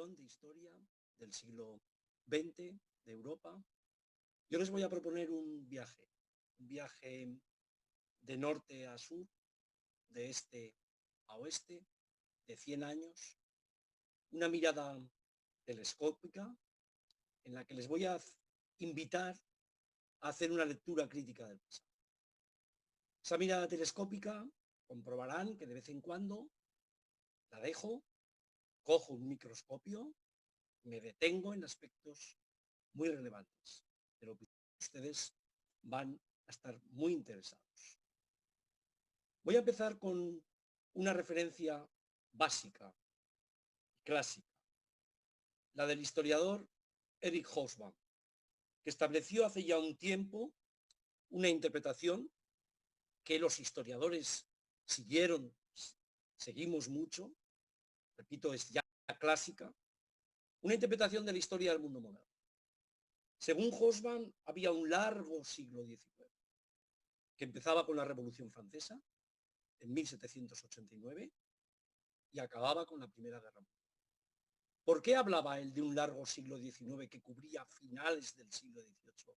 lección de historia del siglo XX de Europa. Yo les voy a proponer un viaje de norte a sur, de este a oeste, de 100 años, una mirada telescópica en la que les voy a invitar a hacer una lectura crítica del pasado. Esa mirada telescópica comprobarán que de vez en cuando la dejo, cojo un microscopio, me detengo en aspectos muy relevantes, de lo que ustedes van a estar muy interesados. Voy a empezar con una referencia básica, clásica, la del historiador Eric Hobsbawm, que estableció hace ya un tiempo una interpretación que los historiadores seguimos mucho, repito, es ya clásica, una interpretación de la historia del mundo moderno. Según Hobsbawm, había un largo siglo XIX, que empezaba con la Revolución Francesa, en 1789, y acababa con la Primera Guerra Mundial. ¿Por qué hablaba él de un largo siglo XIX que cubría finales del siglo XVIII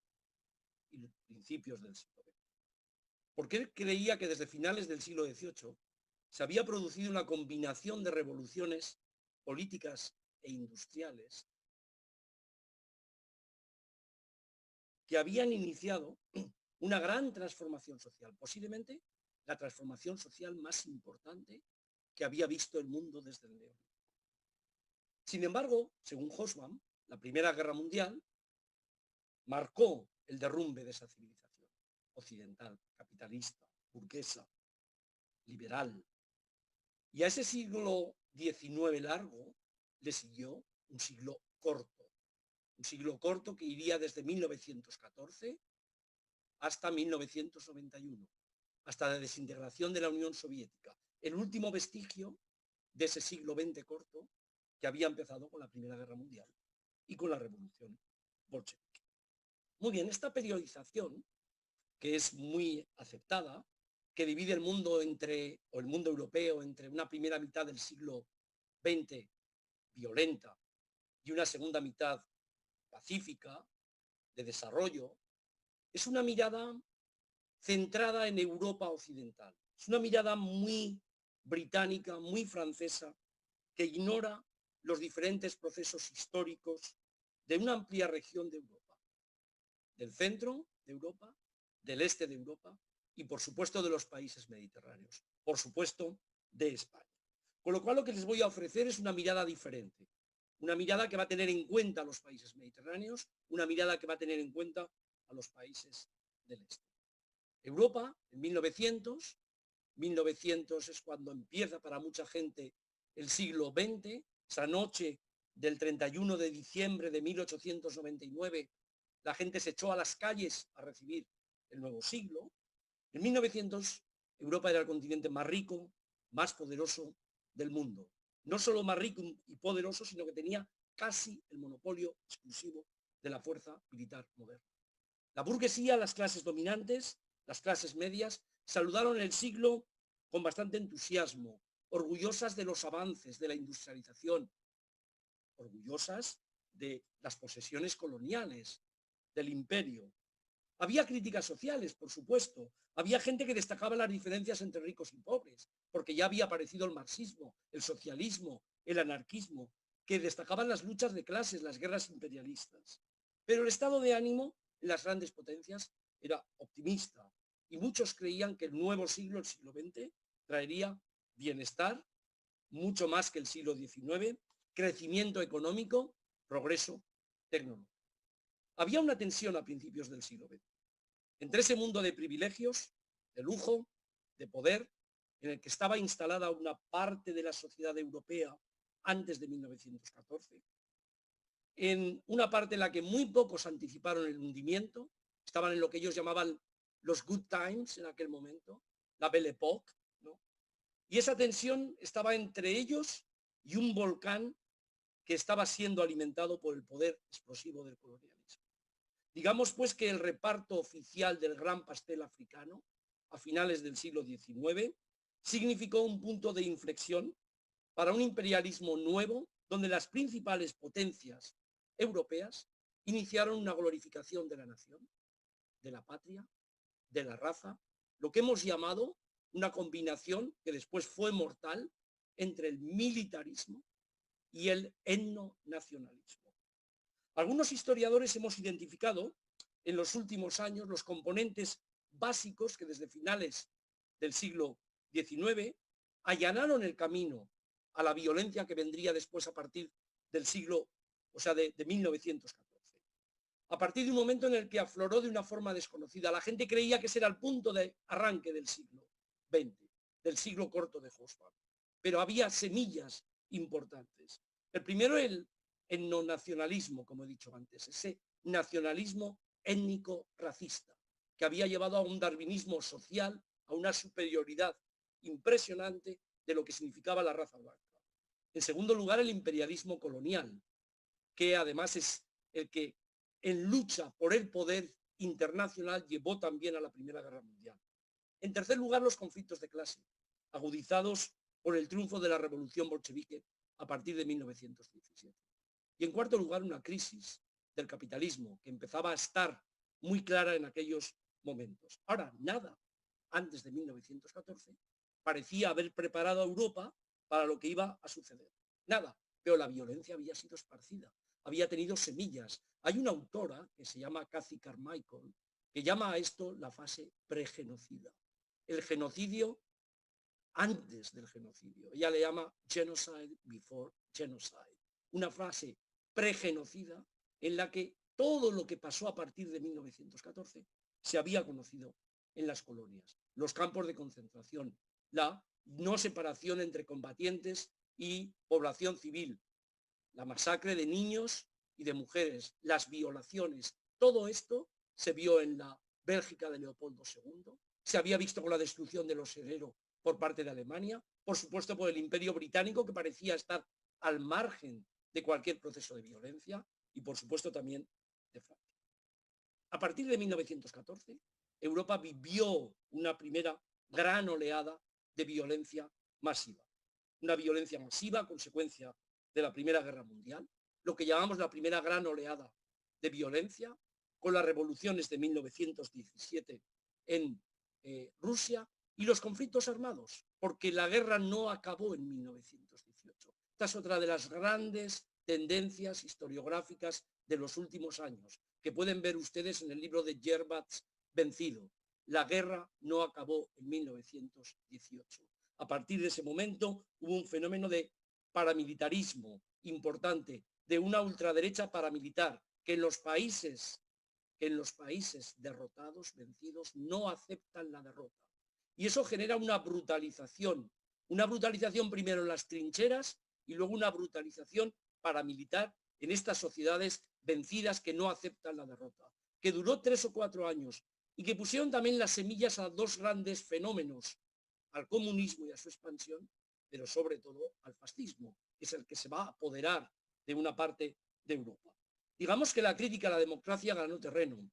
y principios del siglo XX? Porque él creía que desde finales del siglo XVIII se había producido una combinación de revoluciones políticas e industriales que habían iniciado una gran transformación social, posiblemente la transformación social más importante que había visto el mundo desde el neolítico. Sin embargo, según Hobsbawm, la Primera Guerra Mundial marcó el derrumbe de esa civilización occidental, capitalista, burguesa, liberal. Y a ese siglo XIX largo le siguió un siglo corto que iría desde 1914 hasta 1991, hasta la desintegración de la Unión Soviética, el último vestigio de ese siglo XX corto que había empezado con la Primera Guerra Mundial y con la Revolución Bolchevique. Muy bien, esta periodización, que es muy aceptada, que divide el mundo o el mundo europeo entre una primera mitad del siglo XX violenta y una segunda mitad pacífica, de desarrollo, es una mirada centrada en Europa occidental. Es una mirada muy británica, muy francesa, que ignora los diferentes procesos históricos de una amplia región de Europa, del centro de Europa, del este de Europa y, por supuesto, de los países mediterráneos, por supuesto, de España. Con lo cual, lo que les voy a ofrecer es una mirada diferente, una mirada que va a tener en cuenta a los países mediterráneos, una mirada que va a tener en cuenta a los países del este. Europa, en 1900 es cuando empieza para mucha gente el siglo XX, esa noche del 31 de diciembre de 1899, la gente se echó a las calles a recibir el nuevo siglo. En 1900, Europa era el continente más rico, más poderoso del mundo. No solo más rico y poderoso, sino que tenía casi el monopolio exclusivo de la fuerza militar moderna. La burguesía, las clases dominantes, las clases medias, saludaron el siglo con bastante entusiasmo, orgullosas de los avances de la industrialización, orgullosas de las posesiones coloniales, del imperio. Había críticas sociales, por supuesto. Había gente que destacaba las diferencias entre ricos y pobres, porque ya había aparecido el marxismo, el socialismo, el anarquismo, que destacaban las luchas de clases, las guerras imperialistas. Pero el estado de ánimo en las grandes potencias era optimista y muchos creían que el nuevo siglo, el siglo XX, traería bienestar, mucho más que el siglo XIX, crecimiento económico, progreso tecnológico. Había una tensión a principios del siglo XX entre ese mundo de privilegios, de lujo, de poder, en el que estaba instalada una parte de la sociedad europea antes de 1914, en una parte en la que muy pocos anticiparon el hundimiento, estaban en lo que ellos llamaban los good times en aquel momento, la Belle Époque, ¿no? Y esa tensión estaba entre ellos y un volcán que estaba siendo alimentado por el poder explosivo del colonialismo. Digamos pues que el reparto oficial del gran pastel africano a finales del siglo XIX significó un punto de inflexión para un imperialismo nuevo donde las principales potencias europeas iniciaron una glorificación de la nación, de la patria, de la raza, lo que hemos llamado una combinación que después fue mortal entre el militarismo y el etnonacionalismo. Algunos historiadores hemos identificado en los últimos años los componentes básicos que desde finales del siglo XIX allanaron el camino a la violencia que vendría después a partir del siglo, o sea, de 1914. A partir de un momento en el que afloró de una forma desconocida. La gente creía que ese era el punto de arranque del siglo XX, del siglo corto de Hobsbawm. Pero había semillas importantes. El primero, el etnonacionalismo, como he dicho antes, ese nacionalismo étnico-racista, que había llevado a un darwinismo social, a una superioridad impresionante de lo que significaba la raza blanca. En segundo lugar, el imperialismo colonial, que además es el que en lucha por el poder internacional llevó también a la Primera Guerra Mundial. En tercer lugar, los conflictos de clase, agudizados por el triunfo de la revolución bolchevique a partir de 1917. Y en cuarto lugar, una crisis del capitalismo que empezaba a estar muy clara en aquellos momentos. Ahora, nada antes de 1914 parecía haber preparado a Europa para lo que iba a suceder. Nada, pero la violencia había sido esparcida, había tenido semillas. Hay una autora que se llama Cathy Carmichael que llama a esto la fase pregenocida. El genocidio antes del genocidio. Ella le llama genocide before genocide. Una fase pregenocida en la que todo lo que pasó a partir de 1914 se había conocido en las colonias. Los campos de concentración, la no separación entre combatientes y población civil, la masacre de niños y de mujeres, las violaciones, todo esto se vio en la Bélgica de Leopoldo II, se había visto con la destrucción de los herreros por parte de Alemania, por supuesto por el Imperio Británico, que parecía estar al margen de cualquier proceso de violencia, y por supuesto también de Francia. A partir de 1914, Europa vivió una primera gran oleada de violencia masiva. Una violencia masiva a consecuencia de la Primera Guerra Mundial, lo que llamamos la primera gran oleada de violencia, con las revoluciones de 1917 en Rusia y los conflictos armados, porque la guerra no acabó en 1918. Esta es otra de las grandes tendencias historiográficas de los últimos años, que pueden ver ustedes en el libro de Yerbats, Vencido. La guerra no acabó en 1918. A partir de ese momento hubo un fenómeno de paramilitarismo importante, de una ultraderecha paramilitar, que en los países derrotados, vencidos, no aceptan la derrota. Y eso genera una brutalización primero en las trincheras y luego una brutalización paramilitar en estas sociedades vencidas que no aceptan la derrota, que duró 3 o 4 años y que pusieron también las semillas a dos grandes fenómenos, al comunismo y a su expansión, pero sobre todo al fascismo, que es el que se va a apoderar de una parte de Europa. Digamos que la crítica a la democracia ganó terreno.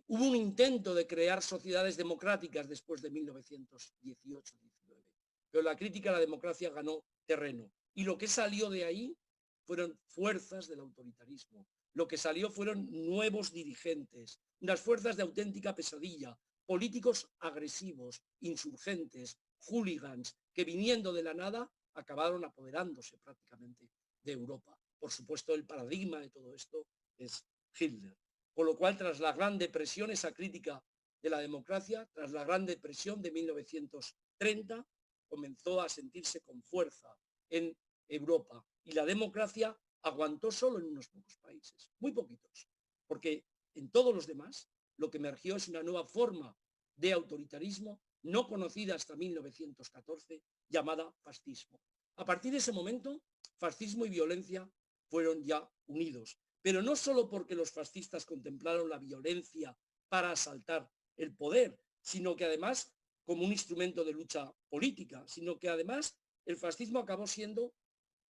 Hubo un intento de crear sociedades democráticas después de 1918-19, pero la crítica a la democracia ganó terreno. Y lo que salió de ahí fueron fuerzas del autoritarismo. Lo que salió fueron nuevos dirigentes, unas fuerzas de auténtica pesadilla, políticos agresivos, insurgentes, hooligans, que viniendo de la nada acabaron apoderándose prácticamente de Europa. Por supuesto, el paradigma de todo esto es Hitler. Con lo cual, tras la Gran Depresión, esa crítica de la democracia, tras la Gran Depresión de 1930, comenzó a sentirse con fuerza en Europa. Y la democracia aguantó solo en unos pocos países, muy poquitos, porque en todos los demás lo que emergió es una nueva forma de autoritarismo no conocida hasta 1914, llamada fascismo. A partir de ese momento, fascismo y violencia fueron ya unidos, pero no solo porque los fascistas contemplaron la violencia para asaltar el poder, sino que además como un instrumento de lucha política, sino que además el fascismo acabó siendo,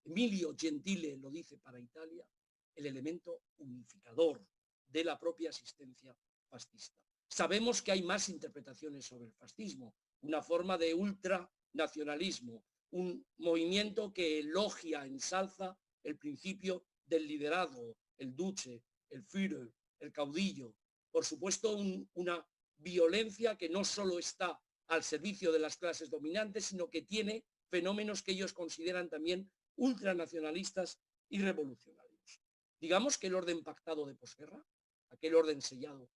Emilio Gentile lo dice para Italia, el elemento unificador de la propia existencia fascista. Sabemos que hay más interpretaciones sobre el fascismo, una forma de ultranacionalismo, un movimiento que elogia, ensalza el principio del liderazgo, el duce, el Führer, el caudillo. Por supuesto, una violencia que no solo está al servicio de las clases dominantes, sino que tiene fenómenos que ellos consideran también ultranacionalistas y revolucionarios. Digamos que el orden pactado de posguerra, aquel orden sellado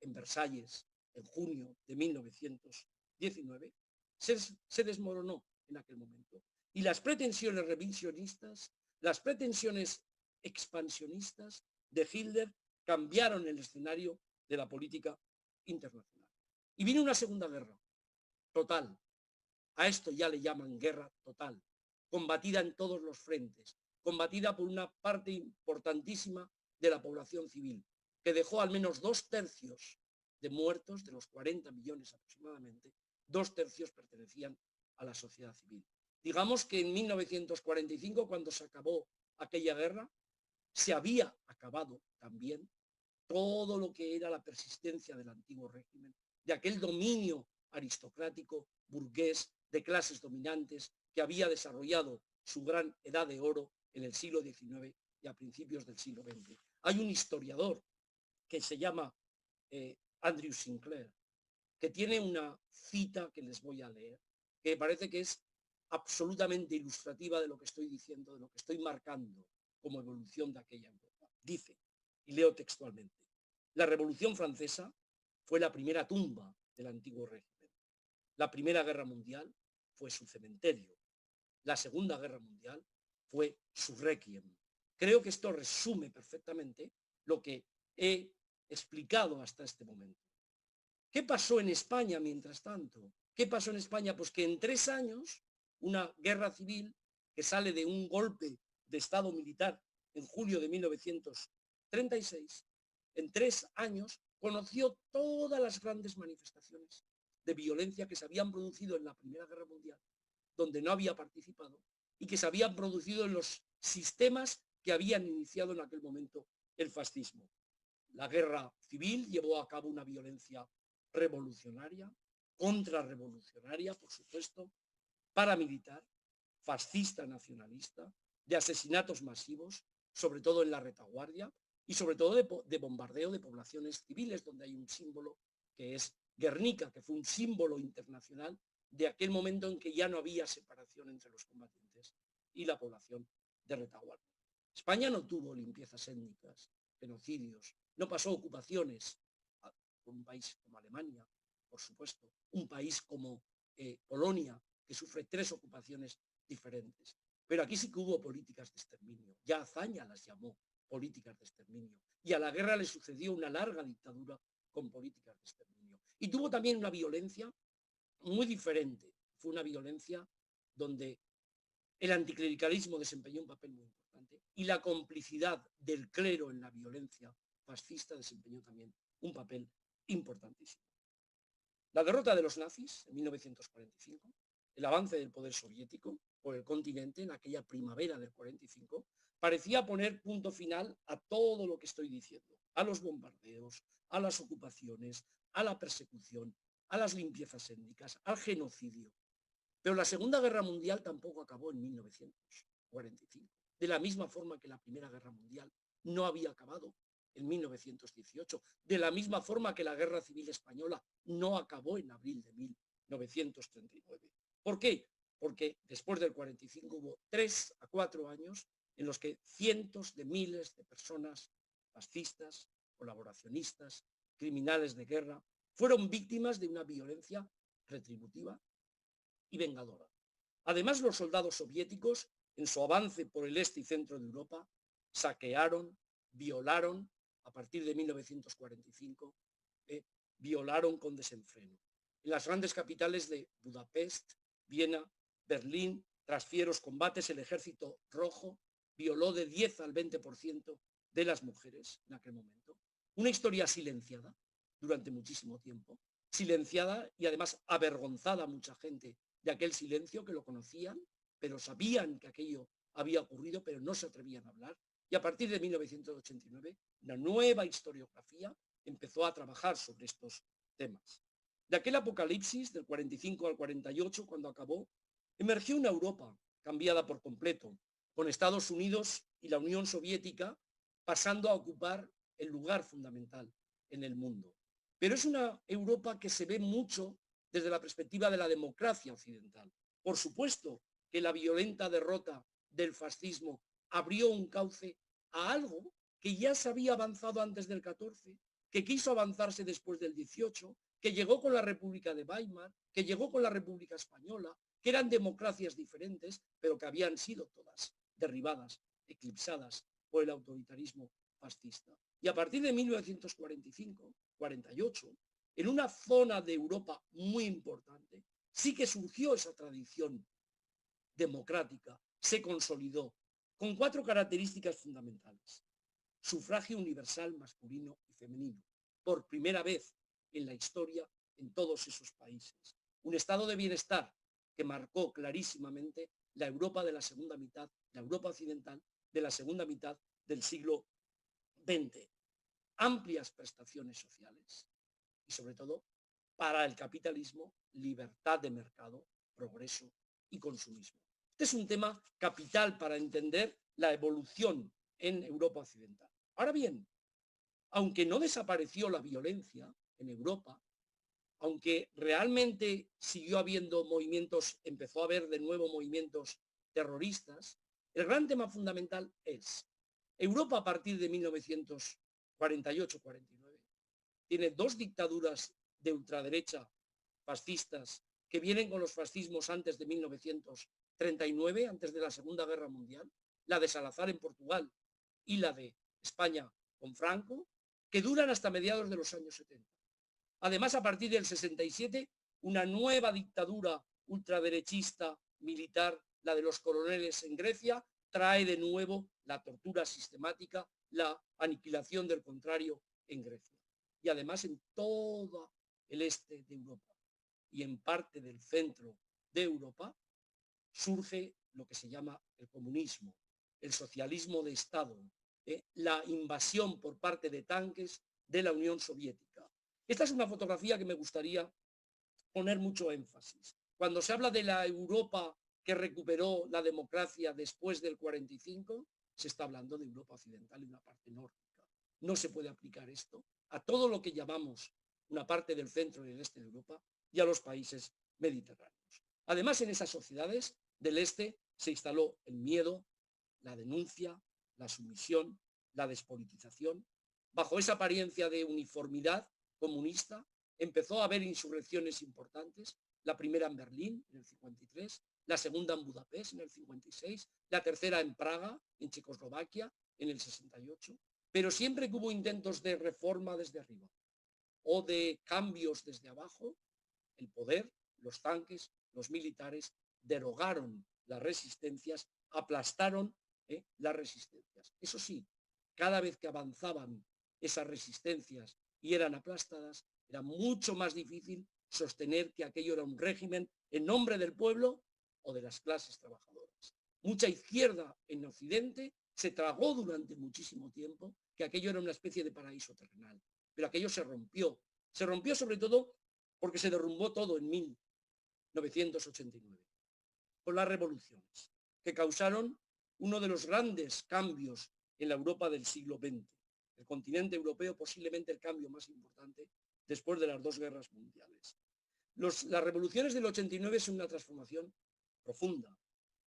en Versalles en junio de 1919, se desmoronó en aquel momento. Y las pretensiones revisionistas, las pretensiones expansionistas de Hitler cambiaron el escenario de la política internacional. Y vino una segunda guerra total. A esto ya le llaman guerra total, combatida en todos los frentes, combatida por una parte importantísima de la población civil, que dejó al menos 2/3 de muertos, de los 40 millones aproximadamente, 2/3 pertenecían a la sociedad civil. Digamos que en 1945, cuando se acabó aquella guerra, se había acabado también todo lo que era la persistencia del antiguo régimen, de aquel dominio aristocrático, burgués, de clases dominantes, que había desarrollado su gran edad de oro en el siglo XIX y a principios del siglo XX. Hay un historiador que se llama Andrew Sinclair, que tiene una cita que les voy a leer, que parece que es absolutamente ilustrativa de lo que estoy diciendo, de lo que estoy marcando como evolución de aquella Europa. Dice, y leo textualmente, la Revolución Francesa fue la primera tumba del antiguo régimen. La Primera Guerra Mundial fue su cementerio. La Segunda Guerra Mundial fue su requiem. Creo que esto resume perfectamente lo que he explicado hasta este momento. ¿Qué pasó en España mientras tanto? ¿Qué pasó en España? Pues que en 3 años, una guerra civil que sale de un golpe de Estado militar en julio de 1936, en 3 años conoció todas las grandes manifestaciones de violencia que se habían producido en la Primera Guerra Mundial, donde no había participado, y que se habían producido en los sistemas que habían iniciado en aquel momento el fascismo. La guerra civil llevó a cabo una violencia revolucionaria, contrarrevolucionaria, por supuesto, paramilitar, fascista nacionalista, de asesinatos masivos, sobre todo en la retaguardia, y sobre todo de bombardeo de poblaciones civiles, donde hay un símbolo que es Guernica, que fue un símbolo internacional de aquel momento en que ya no había separación entre los combatientes y la población de retaguardia. España no tuvo limpiezas étnicas, genocidios, no pasó ocupaciones por un país como Alemania, por supuesto, un país como Polonia, que sufre 3 ocupaciones diferentes. Pero aquí sí que hubo políticas de exterminio. Ya Azaña las llamó políticas de exterminio. Y a la guerra le sucedió una larga dictadura con políticas de exterminio. Y tuvo también una violencia muy diferente. Fue una violencia donde el anticlericalismo desempeñó un papel muy importante y la complicidad del clero en la violencia fascista desempeñó también un papel importantísimo. La derrota de los nazis en 1945, el avance del poder soviético por el continente en aquella primavera del 45, parecía poner punto final a todo lo que estoy diciendo, a los bombardeos, a las ocupaciones, a la persecución, a las limpiezas étnicas, al genocidio. Pero la Segunda Guerra Mundial tampoco acabó en 1945, de la misma forma que la Primera Guerra Mundial no había acabado en 1918, de la misma forma que la Guerra Civil Española no acabó en abril de 1939. ¿Por qué? Porque después del 45 hubo 3 a 4 años en los que cientos de miles de personas fascistas, colaboracionistas, criminales de guerra, fueron víctimas de una violencia retributiva y vengadora. Además, los soldados soviéticos, en su avance por el este y centro de Europa, saquearon, violaron, a partir de 1945, violaron con desenfreno. En las grandes capitales de Budapest, Viena, Berlín, tras fieros combates, el Ejército Rojo violó de 10 al 20% de las mujeres en aquel momento. Una historia silenciada durante muchísimo tiempo, silenciada y además avergonzada a mucha gente de aquel silencio, que lo conocían, pero sabían que aquello había ocurrido, pero no se atrevían a hablar. Y a partir de 1989, una nueva historiografía empezó a trabajar sobre estos temas. De aquel apocalipsis del 45 al 48, cuando acabó, emergió una Europa cambiada por completo, con Estados Unidos y la Unión Soviética pasando a ocupar el lugar fundamental en el mundo. Pero es una Europa que se ve mucho desde la perspectiva de la democracia occidental. Por supuesto que la violenta derrota del fascismo abrió un cauce a algo que ya se había avanzado antes del 14, que quiso avanzarse después del 18, que llegó con la República de Weimar, que llegó con la República Española, que eran democracias diferentes, pero que habían sido todas derribadas, eclipsadas por el autoritarismo fascista. Y a partir de 1945-48, en una zona de Europa muy importante, sí que surgió esa tradición democrática, se consolidó con 4 características fundamentales. Sufragio universal masculino y femenino, por primera vez en la historia en todos esos países. Un estado de bienestar que marcó clarísimamente la Europa de la segunda mitad, la Europa occidental de la segunda mitad del siglo XX. Amplias prestaciones sociales y, sobre todo, para el capitalismo, libertad de mercado, progreso y consumismo. Este es un tema capital para entender la evolución en Europa occidental. Ahora bien, aunque no desapareció la violencia en Europa, aunque realmente siguió habiendo movimientos, empezó a haber de nuevo movimientos terroristas, el gran tema fundamental es Europa a partir de 1948-49 tiene 2 dictaduras de ultraderecha fascistas que vienen con los fascismos antes de 1939, antes de la Segunda Guerra Mundial, la de Salazar en Portugal y la de España con Franco, que duran hasta mediados de los años 70. Además, a partir del 67, una nueva dictadura ultraderechista militar, la de los coroneles en Grecia, trae de nuevo la tortura sistemática, la aniquilación del contrario en Grecia. Y además en todo el este de Europa y en parte del centro de Europa surge lo que se llama el comunismo, el socialismo de Estado, la invasión por parte de tanques de la Unión Soviética. Esta es una fotografía que me gustaría poner mucho énfasis. Cuando se habla de la Europa que recuperó la democracia después del 45, se está hablando de Europa occidental y una parte nórdica. No se puede aplicar esto a todo lo que llamamos una parte del centro y del este de Europa y a los países mediterráneos. Además, en esas sociedades del este se instaló el miedo, la denuncia, la sumisión, la despolitización. Bajo esa apariencia de uniformidad comunista, empezó a haber insurrecciones importantes, la primera en Berlín en el 53, la segunda en Budapest en el 56, la tercera en Praga, en Checoslovaquia, en el 68, pero siempre que hubo intentos de reforma desde arriba o de cambios desde abajo, el poder, los tanques, los militares derogaron las resistencias, aplastaron las resistencias. Eso sí, cada vez que avanzaban esas resistencias y eran aplastadas, era mucho más difícil sostener que aquello era un régimen en nombre del pueblo o de las clases trabajadoras. Mucha izquierda en Occidente se tragó durante muchísimo tiempo que aquello era una especie de paraíso terrenal, pero aquello se rompió. Se rompió sobre todo porque se derrumbó todo en 1989, con las revoluciones, que causaron uno de los grandes cambios en la Europa del siglo XX. El continente europeo posiblemente el cambio más importante después de las 2 guerras mundiales. Las revoluciones del 89 son una transformación profunda,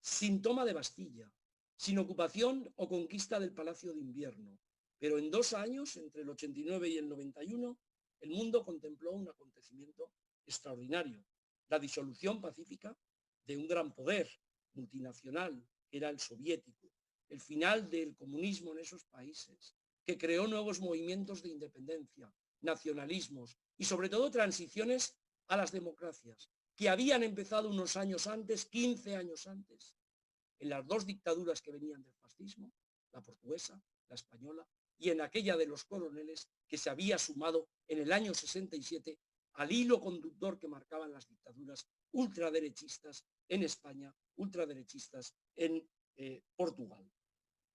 sin toma de Bastilla, sin ocupación o conquista del Palacio de Invierno, pero en 2 años, entre el 89 y el 91, el mundo contempló un acontecimiento extraordinario, la disolución pacífica de un gran poder multinacional, que era el soviético, el final del comunismo en esos países, que creó nuevos movimientos de independencia, nacionalismos y sobre todo transiciones a las democracias, que habían empezado unos años antes, 15 años antes, en las 2 dictaduras que venían del fascismo, la portuguesa, la española, y en aquella de los coroneles que se había sumado en el año 67 al hilo conductor que marcaban las dictaduras ultraderechistas en España, ultraderechistas en Portugal.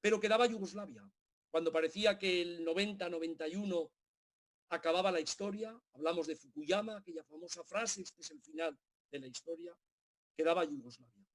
Pero quedaba Yugoslavia. Cuando parecía que el 90-91 acababa la historia, hablamos de Fukuyama, aquella famosa frase, este es el final de la historia, quedaba Yugoslavia,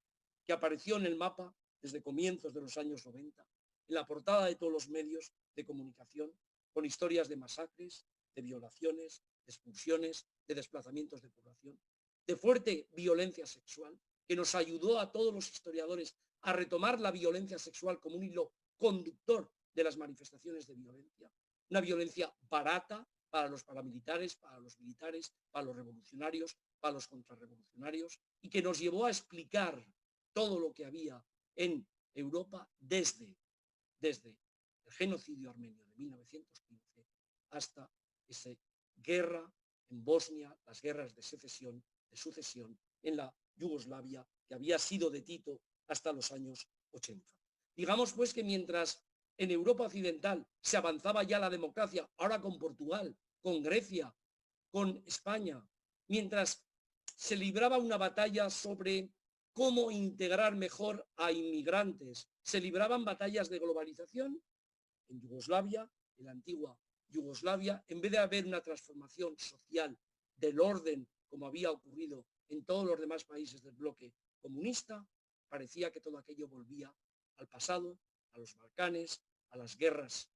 que apareció en el mapa desde comienzos de los años 90, en la portada de todos los medios de comunicación, con historias de masacres, de violaciones, de expulsiones, de desplazamientos de población, de fuerte violencia sexual, que nos ayudó a todos los historiadores a retomar la violencia sexual como un hilo conductor de las manifestaciones de violencia. Una violencia barata para los paramilitares, para los militares, para los revolucionarios, para los contrarrevolucionarios, y que nos llevó a explicar todo lo que había en Europa desde el genocidio armenio de 1915 hasta esa guerra en Bosnia, las guerras de secesión, de sucesión en la Yugoslavia, que había sido de Tito hasta los años 80. Digamos pues que mientras en Europa occidental se avanzaba ya la democracia, ahora con Portugal, con Grecia, con España, mientras se libraba una batalla sobre cómo integrar mejor a inmigrantes, se libraban batallas de globalización en Yugoslavia, en la antigua Yugoslavia, en vez de haber una transformación social del orden como había ocurrido en todos los demás países del bloque comunista, parecía que todo aquello volvía al pasado, a los Balcanes, a las guerras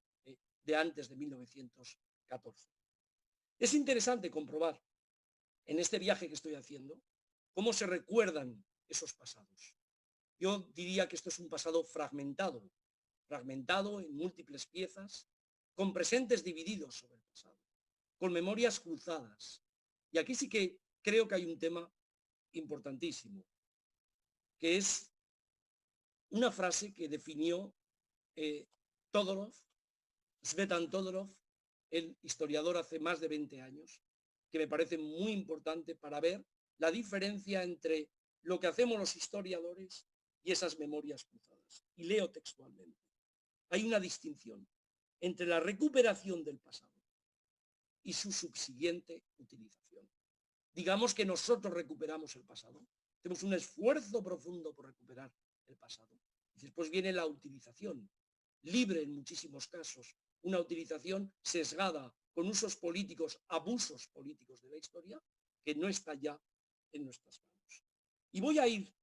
de antes de 1914. Es interesante comprobar en este viaje que estoy haciendo cómo se recuerdan esos pasados. Yo diría que esto es un pasado fragmentado en múltiples piezas, con presentes divididos sobre el pasado, con memorias cruzadas. Y aquí sí que creo que hay un tema importantísimo, que es una frase que definió Todorov, Svetan Todorov, el historiador hace más de 20 años, que me parece muy importante para ver la diferencia entre lo que hacemos los historiadores y esas memorias cruzadas. Y leo textualmente. Hay una distinción entre la recuperación del pasado y su subsiguiente utilización. Digamos que nosotros recuperamos el pasado, hacemos un esfuerzo profundo por recuperar el pasado. Y después viene la utilización, libre en muchísimos casos, una utilización sesgada con usos políticos, abusos políticos de la historia, que no está ya en nuestras manos. Y voy a ir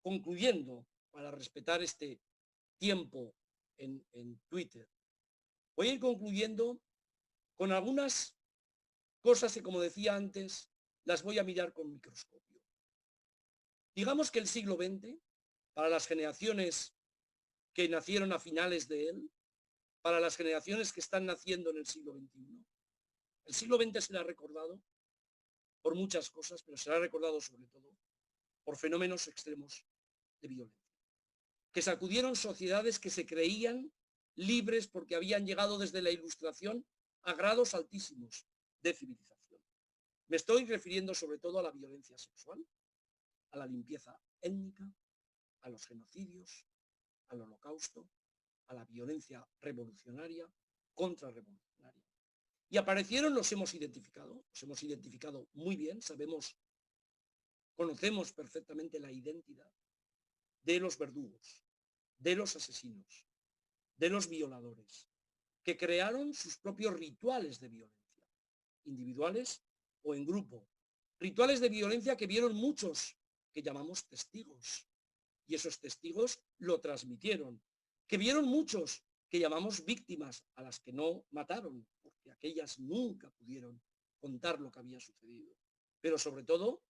concluyendo, para respetar este tiempo en Twitter, voy a ir concluyendo con algunas cosas que, como decía antes, las voy a mirar con microscopio. Digamos que el siglo XX, para las generaciones que nacieron a finales de él, para las generaciones que están naciendo en el siglo XXI, el siglo XX será recordado por muchas cosas, pero será recordado sobre todo por fenómenos extremos de violencia, que sacudieron sociedades que se creían libres porque habían llegado desde la Ilustración a grados altísimos de civilización. Me estoy refiriendo sobre todo a la violencia sexual, a la limpieza étnica, a los genocidios, al holocausto, a la violencia revolucionaria, contrarrevolucionaria. Y aparecieron, los hemos identificado muy bien, conocemos perfectamente la identidad de los verdugos, de los asesinos, de los violadores, que crearon sus propios rituales de violencia, individuales o en grupo. Rituales de violencia que vieron muchos, que llamamos testigos, y esos testigos lo transmitieron, que vieron muchos, que llamamos víctimas, a las que no mataron, porque aquellas nunca pudieron contar lo que había sucedido, pero sobre todo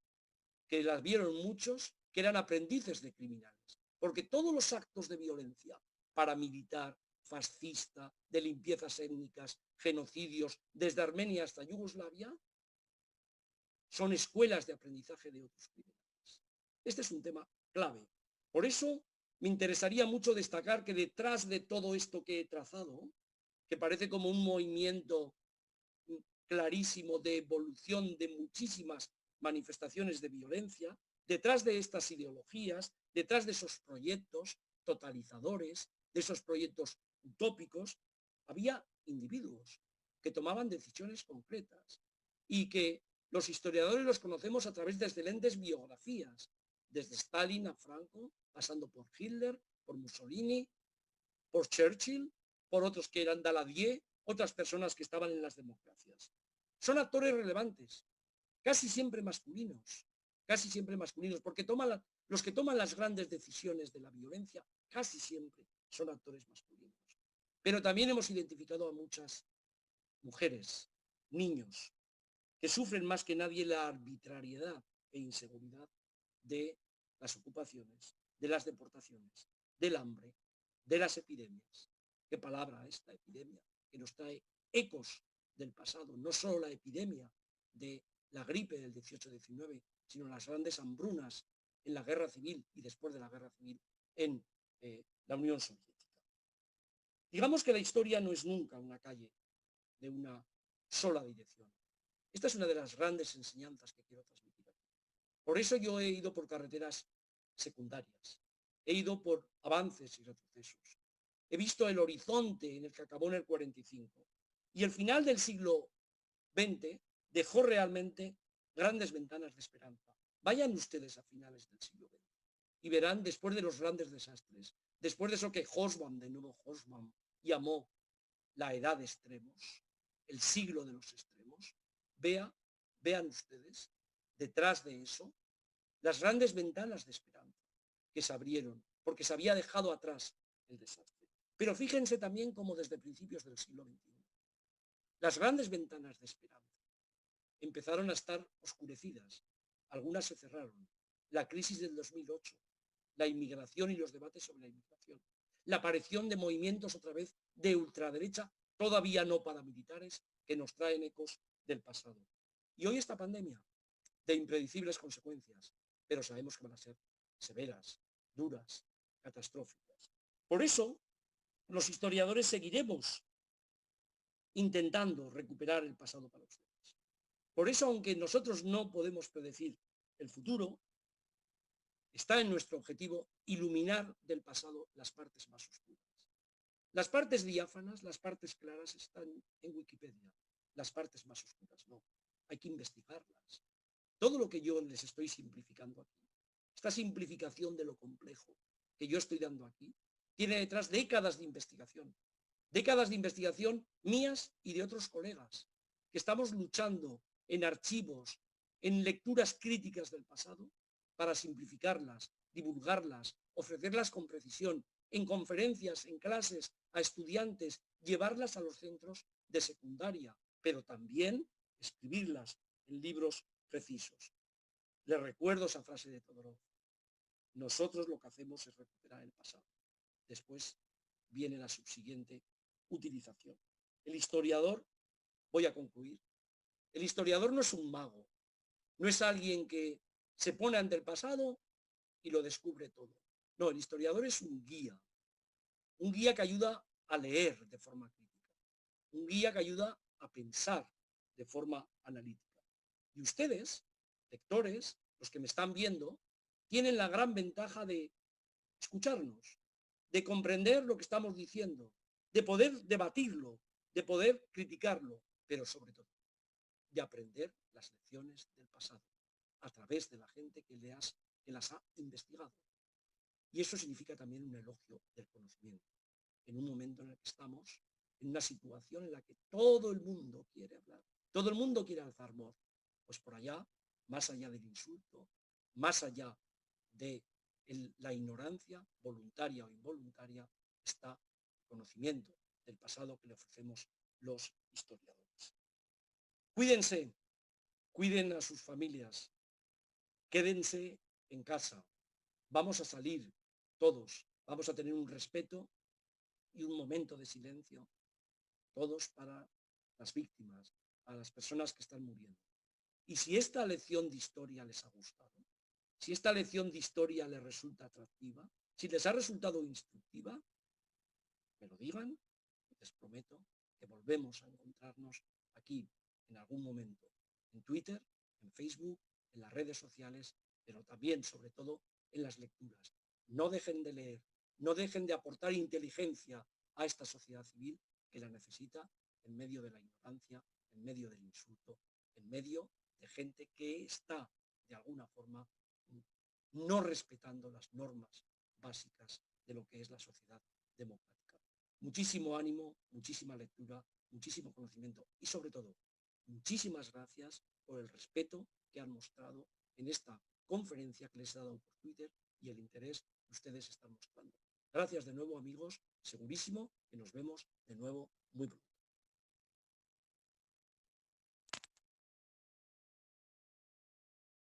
que las vieron muchos que eran aprendices de criminales, porque todos los actos de violencia paramilitar, fascista, de limpiezas étnicas, genocidios, desde Armenia hasta Yugoslavia, son escuelas de aprendizaje de otros criminales. Este es un tema clave. Por eso me interesaría mucho destacar que detrás de todo esto que he trazado, que parece como un movimiento clarísimo de evolución de muchísimas manifestaciones de violencia, detrás de estas ideologías, detrás de esos proyectos totalizadores, de esos proyectos utópicos, había individuos que tomaban decisiones concretas y que los historiadores los conocemos a través de excelentes biografías, desde Stalin a Franco, pasando por Hitler, por Mussolini, por Churchill, por otros que eran Daladier, otras personas que estaban en las democracias. Son actores relevantes, casi siempre masculinos, porque los que toman las grandes decisiones de la violencia casi siempre son actores masculinos. Pero también hemos identificado a muchas mujeres, niños, que sufren más que nadie la arbitrariedad e inseguridad de las ocupaciones, de las deportaciones, del hambre, de las epidemias. Qué palabra esta epidemia, que nos trae ecos del pasado, no solo la epidemia de la gripe del 18-19, sino las grandes hambrunas en la guerra civil y después de la guerra civil en la Unión Soviética. Digamos que la historia no es nunca una calle de una sola dirección. Esta es una de las grandes enseñanzas que quiero transmitir aquí. Por eso yo he ido por carreteras secundarias, he ido por avances y retrocesos. He visto el horizonte en el que acabó en el 45 y el final del siglo XX dejó realmente grandes ventanas de esperanza. Vayan ustedes a finales del siglo XX y verán, después de los grandes desastres, después de eso que Hobsbawm, de nuevo Hobsbawm, llamó la edad de extremos, el siglo de los extremos, vean ustedes, detrás de eso, las grandes ventanas de esperanza que se abrieron, porque se había dejado atrás el desastre. Pero fíjense también cómo desde principios del siglo XXI, las grandes ventanas de esperanza empezaron a estar oscurecidas, algunas se cerraron. La crisis del 2008, la inmigración y los debates sobre la inmigración, la aparición de movimientos otra vez de ultraderecha, todavía no paramilitares, que nos traen ecos del pasado. Y hoy esta pandemia, de impredecibles consecuencias, pero sabemos que van a ser severas, duras, catastróficas. Por eso, los historiadores seguiremos intentando recuperar el pasado para ustedes. Por eso, aunque nosotros no podemos predecir el futuro, está en nuestro objetivo iluminar del pasado las partes más oscuras. Las partes diáfanas, las partes claras están en Wikipedia, las partes más oscuras no. Hay que investigarlas. Todo lo que yo les estoy simplificando aquí, esta simplificación de lo complejo que yo estoy dando aquí, tiene detrás décadas de investigación mías y de otros colegas, que estamos luchando en archivos, en lecturas críticas del pasado, para simplificarlas, divulgarlas, ofrecerlas con precisión, en conferencias, en clases, a estudiantes, llevarlas a los centros de secundaria, pero también escribirlas en libros precisos. Les recuerdo esa frase de Todorov. Nosotros lo que hacemos es recuperar el pasado. Después viene la subsiguiente utilización. El historiador, voy a concluir, el historiador no es un mago, no es alguien que se pone ante el pasado y lo descubre todo. No, el historiador es un guía que ayuda a leer de forma crítica, un guía que ayuda a pensar de forma analítica. Y ustedes, lectores, los que me están viendo, tienen la gran ventaja de escucharnos, de comprender lo que estamos diciendo, de poder debatirlo, de poder criticarlo, pero sobre todo, de aprender las lecciones del pasado a través de la gente que las ha investigado. Y eso significa también un elogio del conocimiento, en un momento en el que estamos en una situación en la que todo el mundo quiere hablar, todo el mundo quiere alzar voz. Pues por allá, más allá del insulto, más allá de la ignorancia, voluntaria o involuntaria, está el conocimiento del pasado que le ofrecemos los historiadores. Cuídense, cuiden a sus familias, quédense en casa, vamos a salir todos, vamos a tener un respeto y un momento de silencio, todos para las víctimas, para las personas que están muriendo. Y si esta lección de historia les ha gustado, si esta lección de historia les resulta atractiva, si les ha resultado instructiva, me lo digan, y les prometo que volvemos a encontrarnos aquí en algún momento, en Twitter, en Facebook, en las redes sociales, pero también, sobre todo, en las lecturas. No dejen de leer, no dejen de aportar inteligencia a esta sociedad civil que la necesita en medio de la ignorancia, en medio del insulto, en medio de gente que está, de alguna forma, no respetando las normas básicas de lo que es la sociedad democrática. Muchísimo ánimo, muchísima lectura, muchísimo conocimiento y sobre todo, muchísimas gracias por el respeto que han mostrado en esta conferencia que les he dado por Twitter y el interés que ustedes están mostrando. Gracias de nuevo, amigos. Segurísimo que nos vemos de nuevo muy pronto.